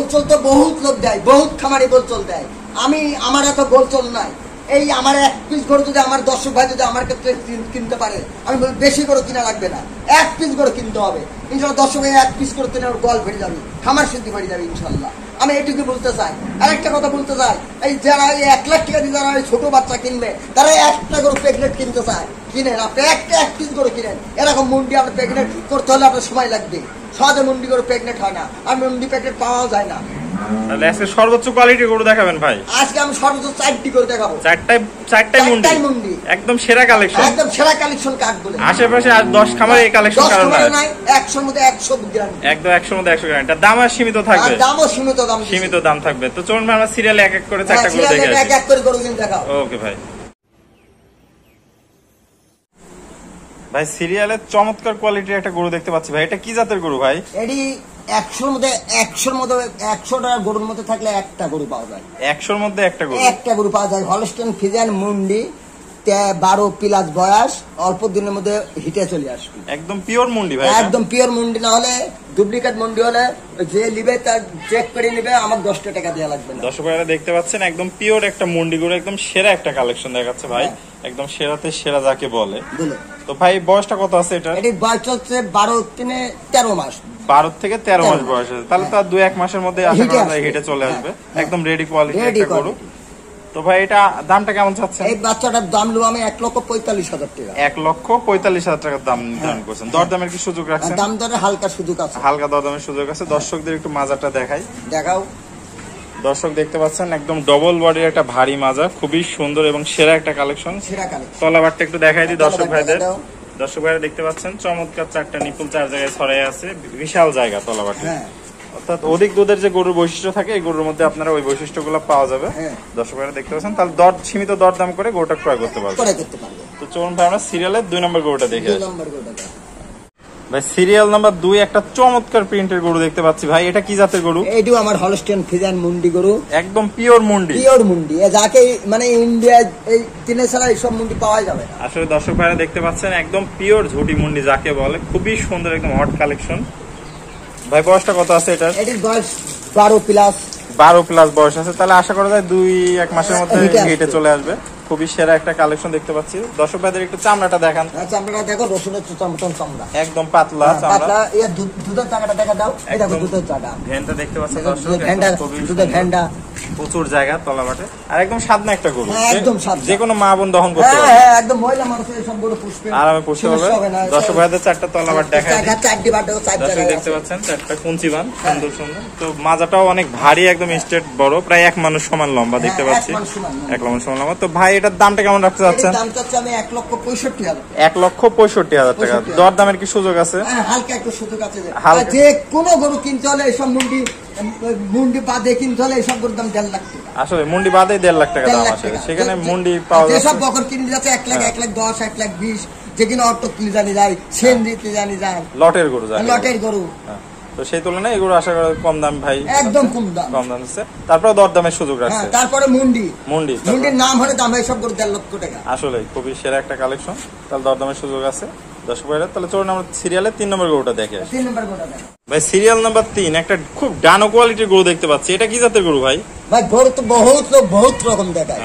গোলচল তো বহুত লোক দেয়, বহুত খামারি গোলচল দেয়। আমার এত গোলচল নাই। এই আমার 1 পিস গরু যদি আমার দর্শক ভাই যদি আমার ক্ষেত্রে কিনতে পারে, আমি বলি বেশি গরু কিনা লাগবে না, 1 পিস গরু কিনতে হবে। ইনশাল্লাহ দর্শক ভাই 1 পিস গরু কিনে ওর গল ভরে যাবে, খামার শুদ্ধি ভরে যাবে ইনশাল্লাহ। আমি এটুকু বলতে চাই। আরেকটা কথা বলতে চাই, এই যারা 1 লাখ টাকা দিয়ে যারা ছোট বাচ্চা কিনবে, তারা একটা গরু প্রেগনেন্ট কিনতে চায়, কিনেন আপনি 1 পিস গরু কিনেন। এরকম মুন্ডি আপনার প্রেগনেন্ট করতে হলে আপনার সময় লাগবে। সহজে মুন্ডি গরু প্রেগনেন্ট হয় না, আর মুন্ডি প্রেগনেন্ট পাওয়া যায় না। তাহলে আজকে সর্বোচ্চ কোয়ালিটি গরু দেখাবেন ভাই? আজকে আমি সর্বোচ্চ 4টি করে দেখাবো। চারটাই মুন্ডি, একদম সেরা কালেকশন, একদম সেরা কালেকশন কাট বলে। আশেপাশে আর 10 খামারে এই কালেকশন কারণ নাই, 100 এর মধ্যে 100 গ্যারান্টি, একদম 100 এর মধ্যে 100 গ্যারান্টি। দাম আর সীমিত থাকবে, দামও সীমিত দাম থাকবে। তো চলুন ভাই আমরা সিরিয়ালে এক এক করে 4টা গরু দেখে আসি। এক এক করে গরু কিন্তু দেখাও। ওকে ভাই। ভাই সিরিয়ালে চমৎকার কোয়ালিটির একটা গরু দেখতে পাচ্ছি ভাই, এটা কি জাতের গরু ভাই? এডি 100 মধ্যে 100টা গরুর মধ্যে থাকলে একটা গরু পাওয়া যায়। 100 মধ্যে একটা গরু পাওয়া যায়। হলস্টেইন ফ্রিজিয়ান মুন্ডি, 12 প্লাস বয়স, অল্প দিনের মধ্যে হিটে চলে আসবে। একদম পিওর মুন্ডি ভাই, একদম পিওর মুন্ডি। না হলে ডুপ্লিকেট মুন্ডি হলে যে নিবে তার চেক করে নিবে, আমার 10 টাকা দেওয়া লাগবে না। দর্শক ভাইরা দেখতে পাচ্ছেন একদম পিওর একটা মুন্ডি গরু, একদম সেরা একটা কালেকশন দেখাচ্ছে ভাই, একদম সেরাতে সেরা যাকে বলে। তো ভাই বয়সটা কত আছে এটা? এর বয়স হচ্ছে 12-13 মাস। 12 থেকে 13 মাস বয়স আছে, তাহলে তার 2-1 মাসের মধ্যে আশা করা যায় হিটে চলে আসবে। একদম রেডি কোয়ালিটি একটা গরু। তো ভাই এটা দামটা কেমন চাচ্ছেন? এই বাচ্চাটার দাম নেব আমি 1,45,000 টাকা। 1,45,000 টাকার দাম নির্ধারণ করছেন। দরদামের কি সুযোগ রাখছেন? দাম দরে হালকা সুযোগ আছে, হালকা দরদামের সুযোগ আছে। দর্শকদের একটু মাজাটা দেখাও। দর্শক দেখতে পাচ্ছেন একদম ডবল বডির একটা ভারী মাজা, খুবই সুন্দর এবং সেরা একটা কালেকশন। তলাবারটা একটু দেখাই দিই দর্শক ভাইদের। দর্শক ভাইরা দেখতে পাচ্ছেন চমৎকার 4টা নিপুল 4 জায়গায় ছড়াই আছে, বিশাল জায়গা তলাবারটা। অর্থাৎ অধিক দুধের যে গরুর বৈশিষ্ট্য থাকে, এই গরুর মধ্যে আপনারা ওই বৈশিষ্ট্যগুলো পাওয়া যাবে। দর্শক ভাইরা দেখতে পাচ্ছেন, তাহলে সীমিত দরদাম করে গরুটা ক্রয় করতে পারবেন। তো চলুন ভাই আমরা সিরিয়ালের 2 নম্বর গরুটা দেখে আসি। ভাই সিরিয়াল নাম্বার 2 একটা চমৎকার প্রিন্টের গরু দেখতে পাচ্ছি ভাই, এটা কি জাতের গরু? এইটাও আমার হলস্টেইন ফ্রিজিয়ান মুন্ডি গরু, একদম পিওর মুন্ডি। যাকে মানে ইন্ডিয়া এই তিনে ছাড়া এইসব মুন্ডি পাওয়া যাবে না। আসলে দর্শক ভাইরা দেখতে পাচ্ছেন একদম পিওর ঝুটি মুন্ডি যাকে বলে, খুবই সুন্দর একদম হট কালেকশন। ভাই বয়সটা কত আছে এটা? এটির বয়স 12 প্লাস বয়স আছে, তাহলে আশা করা যায় 2-1 মাসের মধ্যে হিটে চলে আসবে। খুবই সেরা একটা কালেকশন দেখতে পাচ্ছি। দর্শক ভাইদের একটু চামড়াটা দেখান। চামড়াটা দেখো, রসুনের চামড়া, একদম পাতলা চামড়া। এই দুধের চাকাটা দেখা দাও, এই দেখো দুধের চাকা, ভেনটা দেখতে পাচ্ছেন দর্শক, দুধের ভেন্ডা, প্রচুর জায়গা তলাবাটে, আর একদম সাদনা একটা গরু, একদম সাদনা, যে কোনো মা বোন দহন করতে পারবে। হ্যাঁ একদম মহিলা মানুষ সব গরু পুষবে, আরামে পুষতে পারবে। দর্শক ভাইদের 4টা তলাবাট দেখায়, 4টি বাট দেখো, 4 জায়গা দেখতে পাচ্ছেন 4টা কুঞ্চিবান, সুন্দর। তো মাজাটাও অনেক ভারী, একদম স্ট্রেট বড়, প্রায় 1 মানুষ সমান লম্বা দেখতে পাচ্ছি, 1 মানুষ সমান লম্বা। তো ভাই এটার দামটা কেমন রাখতে যাচ্ছেন? দাম চাচ্ছি আমি 1,65,000। 1,65,000 টাকা। দরদামের কি সুযোগ আছে? হালকা একটু সুযোগ আছে। যে কোনো গরু কিনতে হলে এসব মুন্ডি বাদে কিনতে হলে এসব গরুর দাম 1.5 লাখ টাকা। আসলে মুন্ডি বাদে 1.5 লাখ টাকা দাম আসে, সেখানে মুন্ডি পাওয়া যায়। যেসব বকর কিনতে যাচ্ছে 1 লাখ, 1,10,000, 1,20,000, যে কিনা অটো কিনে জানি যায়, সেন দিতে জানি যায়, লটের গরু। তো সেই তুলনায় এগুলো আশা করা কম দাম ভাই, একদম কম দাম আছে। তারপরে দরদামের সুযোগ রাখছে। তারপরে মুন্ডির নাম হলে দাম হয় সব গরু 1.5 লক্ষ টাকা। আসলে খুবই সেরা একটা কালেকশন, তাহলে দরদামের সুযোগ আছে দর্শক ভাইরা। তাহলে চলুন আমরা সিরিয়ালের 3 নম্বর গরুটা দেখে আসি। 3 নম্বর গরুটা ভাই সিরিয়াল নাম্বার 3 একটা খুব ডানো কোয়ালিটির গরু দেখতে পাচ্ছি, এটা কি জাতের গরু ভাই? ভাই গরু তো বহুত রকম দেখায়।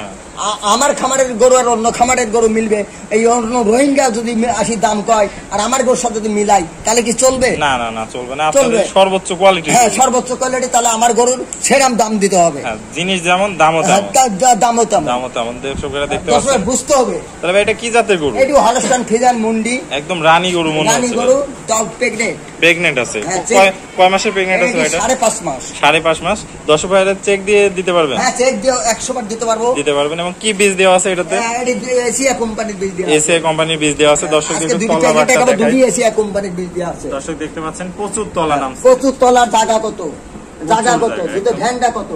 আমার খামারের গরু আর অন্য খামারের গরু মিলবে? এই অন্য রোহিঙ্গা যদি আসি দাম কয় আর আমার গরুর সাথে যদি মিলাই, তাহলে কি চলবে? না চলবে না। আপনাদের সর্বোচ্চ কোয়ালিটি, হ্যাঁ সর্বোচ্চ কোয়ালিটি, তাহলে আমার গরুর সেরকম দাম দিতে হবে। হ্যাঁ জিনিস যেমন দামও তেমন দর্শকরা দেখতে পাচ্ছেন, বুঝতে হবে। তাহলে এটা কি জাতের গরু? এটি হলস্টেইন ফ্রিজিয়ান মুন্ডি, একদম রানী গরু মনে হচ্ছে। রানী গরু, তাও প্রেগন্যান্ট আছে। কয় মাসের প্রেগন্যান্ট আছে এটা? 5.5 মাস। 5.5 মাস। দর্শক ভাইরা চেক দিয়ে দিতে পারবেন? হ্যাঁ চেক দিয়ে 100 বার দিতে পারবেন। এবং কি বীজ দেওয়া আছে এটাতে? এশিয়া কোম্পানির বীজ দেওয়া আছে। এশিয়া কোম্পানির বীজ দেওয়া আছে। দর্শক দেখতে তলাবারটা দেখাই। এশিয়া কোম্পানির বীজ দেওয়া আছে। দর্শক দেখতে পাচ্ছেন প্রচুর তলা নামছে। প্রচুর তলার জায়গা কত, দুধের ভ্যানটা কত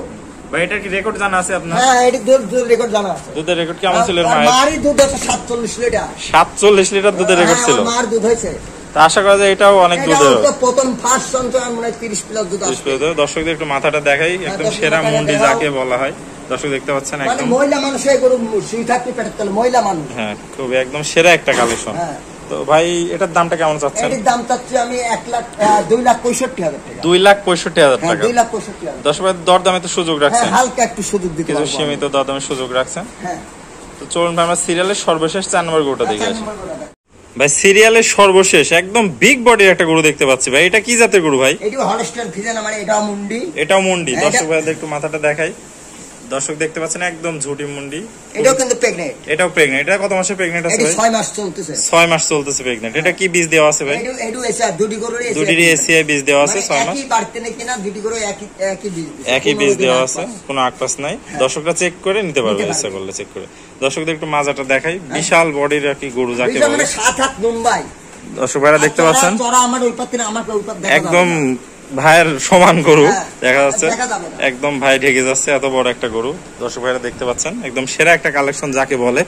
ভাই, এটা কি রেকর্ড জানা আছে আপনার? হ্যাঁ এটি দুধের রেকর্ড জানা আছে। দুধের রেকর্ড কেমন ছিল মায়ের? মায়ের দুধ আছে 47 লিটার। 47 লিটার দুধের রেকর্ড ছিল। মার দুধ হয়েছে। তা আশা করা যায় এটাও অনেক দুধের। এটা প্রথম ফার্স্ট সন্তান মনে হয় 30 প্লাস দুধ আছে। দর্শকদের একটু মাথাটা দেখাই, একদম সেরা মুন্ডি যাকে বলা হয়। দর্শক দেখতে পাচ্ছেন একদম মহিলা মানুষ, এই গরু সুই থাকতে পেটে তলে মহিলা মানুষ। হ্যাঁ খুব একদম সেরা একটা কালেকশন। তো ভাই এটার দামটা কেমন চাচ্ছেন? এর দাম চাচ্ছি আমি 2,65,000 টাকা। 2,65,000 টাকা। 2,65,000। দর্শক ভাই দরদামে তো সুযোগ রাখছেন? হালকা একটু সুযোগ দিতে কিছু পারবো। সীমিত দরদামে সুযোগ রাখছেন। হ্যাঁ। তো চলুন ভাই আমরা সিরিয়ালের সর্বশেষ 4 নম্বর গরুটা দেখে আসি। ভাই সিরিয়ালের সর্বশেষ একদম বিগ বডির একটা গরু দেখতে পাচ্ছি ভাই, এটা কি জাতের গরু ভাই? এটাও হলস্টাইন ফ্রিজিয়ান, মানে এটাও মুন্ডি। এটাও মুন্ডি। দর্শক ভাইদের একটু মাথাটা দেখাই। দর্শক দেখতে পাচ্ছেন একদম ঝুটি মুন্ডি। এটাও কিন্তু প্রেগন্যান্ট। এটাও প্রেগন্যান্ট। এটা কত মাসে প্রেগন্যান্ট আছে ভাই? 6 মাস চলতেছে। 6 মাস চলতেছে প্রেগন্যান্ট। এটা কি বীজ দেওয়া আছে ভাই? এটাও এসিআই দুটি গরুর এসিআই। দুটিরই এসিআই বীজ দেওয়া আছে 6 মাস। একই বাড়তে নাকি না, দুটি গরু একই বীজ। একই বীজ দেওয়া আছে, কোনো আকপাস নাই। দর্শকরা চেক করে নিতে পারবে ইচ্ছা করলে চেক করে। দর্শকদের একটু মাজাটা দেখাই, বিশাল বডির আর কি গরু যাকে বলে। মানে 7-8 মুম্বাই। দর্শক ভাইরা দেখতে পাচ্ছেন চড়া আমার ওই পাতে আমাকে ওই পাতে দেখা একদম ভাইয়ের সমান গরু দেখা যাচ্ছে, একদম ভাই ঢেকে যাচ্ছে, এত বড় একটা গরু। দর্শক ভাইরা দেখতে পাচ্ছেন একদম সেরা একটা কালেকশন যাকে বলে।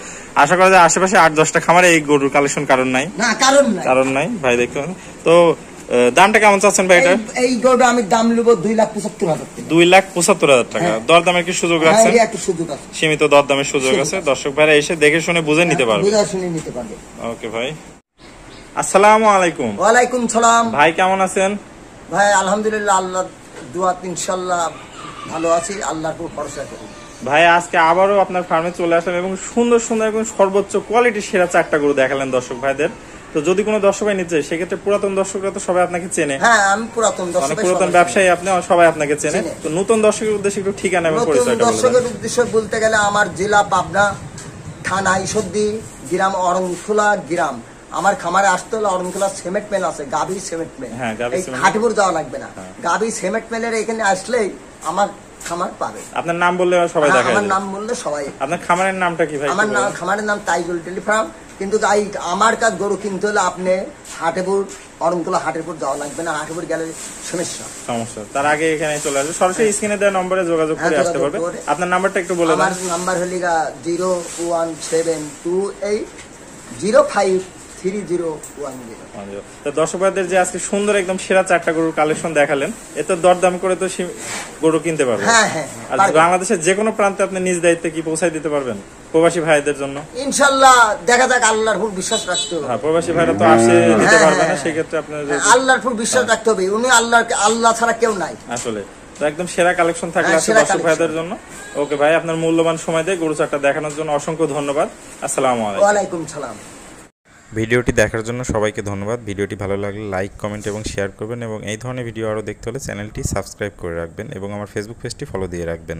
আশা করা যায় আশেপাশে 8-10টা খামারে এই গরুর কালেকশন কারণ নাই, কারণ নাই ভাই দেখতে পাচ্ছেন। তো দামটা কেমন চাচ্ছেন ভাই এটা? এই গরুটা আমি দাম নেব 2,75,000 টাকা। 2,75,000 টাকা। দরদামের কি সুযোগ রাখছেন? হ্যাঁ, একটু সুযোগ আছে, সীমিত দরদামের সুযোগ আছে। দর্শক ভাইরা এসে দেখে শুনে বুঝে নিতে পারবে। বুঝে শুনে নিতে পারবে। ওকে ভাই, আসসালামু আলাইকুম। ওয়ালাইকুম সালাম। ভাই কেমন আছেন? ভাই আলহামদুলিল্লাহ, আল্লাহর দোয়াতে ইনশাআল্লাহ ভালো আছি, আল্লাহর উপর ভরসা করি। ভাই আজকে আবারও আপনার ফার্মে চলে আসলাম এবং সুন্দর সুন্দর এবং সর্বোচ্চ কোয়ালিটির সেরা 4টা গরু দেখালেন দর্শক ভাইদের। তো যদি কোনো দর্শক ভাই নিতে চায় সেক্ষেত্রে পুরাতন দর্শকরা তো সবাই আপনাকে চেনে। হ্যাঁ, আমি পুরাতন দর্শক, অনেক পুরাতন ব্যবসায়ী আপনি, সবাই আপনাকে চেনে। তো নতুন দর্শকের উদ্দেশ্যে একটু ঠিকানা এবং পরিচয়টা বলুন। দর্শকের উদ্দেশ্যে বলতে গেলে আমার জেলা পাবনা, থানা ঈশ্বরদী, গ্রাম অরণখোলা গ্রাম। আমার খামারে আসতে হলে অরণখোলা সিমেন্ট মিল আছে, গাবি সিমেন্ট মিল। হ্যাঁ, হাটিপুর যাওয়া লাগবে না, গাবি সিমেন্ট মিলের এখানে আসলেই আমার খামার পাবে। আপনার নাম বললে সবাই দেখায়? আমার নাম বললে সবাই। আপনার খামারের নামটা কি ভাই? আমার নাম, খামারের নাম তাইজুল ডেইরি ফার্ম। কিন্তু আমার কাছে গরু কিনতে হলে আপনি হাটেপুর, অরণখোলা হাটেপুর যাওয়া লাগবে না, হাটেপুর গেলে সমস্যা। তার আগে এখানে চলে আসবে, সরাসরি স্ক্রিনে দেওয়া নম্বরে যোগাযোগ করে আসতে পারবে। আপনার নাম্বারটা একটু বলে দেন। আমার নাম্বার হলো 01728053010। তো দর্শক ভাইদের যে আজকে সুন্দর একদম সেরা 4টা গরুর কালেকশন দেখালেন, এত দরদাম করে তো গরু কিনতে পারবেন। আর বাংলাদেশের যে কোনো প্রান্তে আপনি নিজ দায়িত্বে কি পৌঁছায় দিতে পারবেন প্রবাসী ভাইদের জন্য? ইনশাআল্লাহ, দেখা যাক, আল্লাহর উপর বিশ্বাস রাখতে হবে। হ্যাঁ, প্রবাসী ভাইরা তো আসে দিতে পারবে না, সেই ক্ষেত্রে আপনার আল্লাহর উপর বিশ্বাস রাখতে হবে। উনি আল্লাহ ছাড়া কেউ নাই আসলে। তো একদম সেরা কালেকশন থাকলে আছে দর্শক ভাইদের জন্য। ওকে ভাই, আপনার মূল্যবান সময় দিয়ে গরু 4টা দেখানোর জন্য অসংখ্য ধন্যবাদ। আসসালামু আলাইকুম। ওয়ালাইকুম সালাম। ভিডিওটি দেখার জন্য সবাইকে ধন্যবাদ। ভিডিওটি ভালো লাগলে লাইক, কমেন্ট এবং শেয়ার করবেন এবং এই ধরনের ভিডিও আরও দেখতে হলে চ্যানেলটি সাবস্ক্রাইব করে রাখবেন এবং আমার ফেসবুক পেজটি ফলো দিয়ে রাখবেন।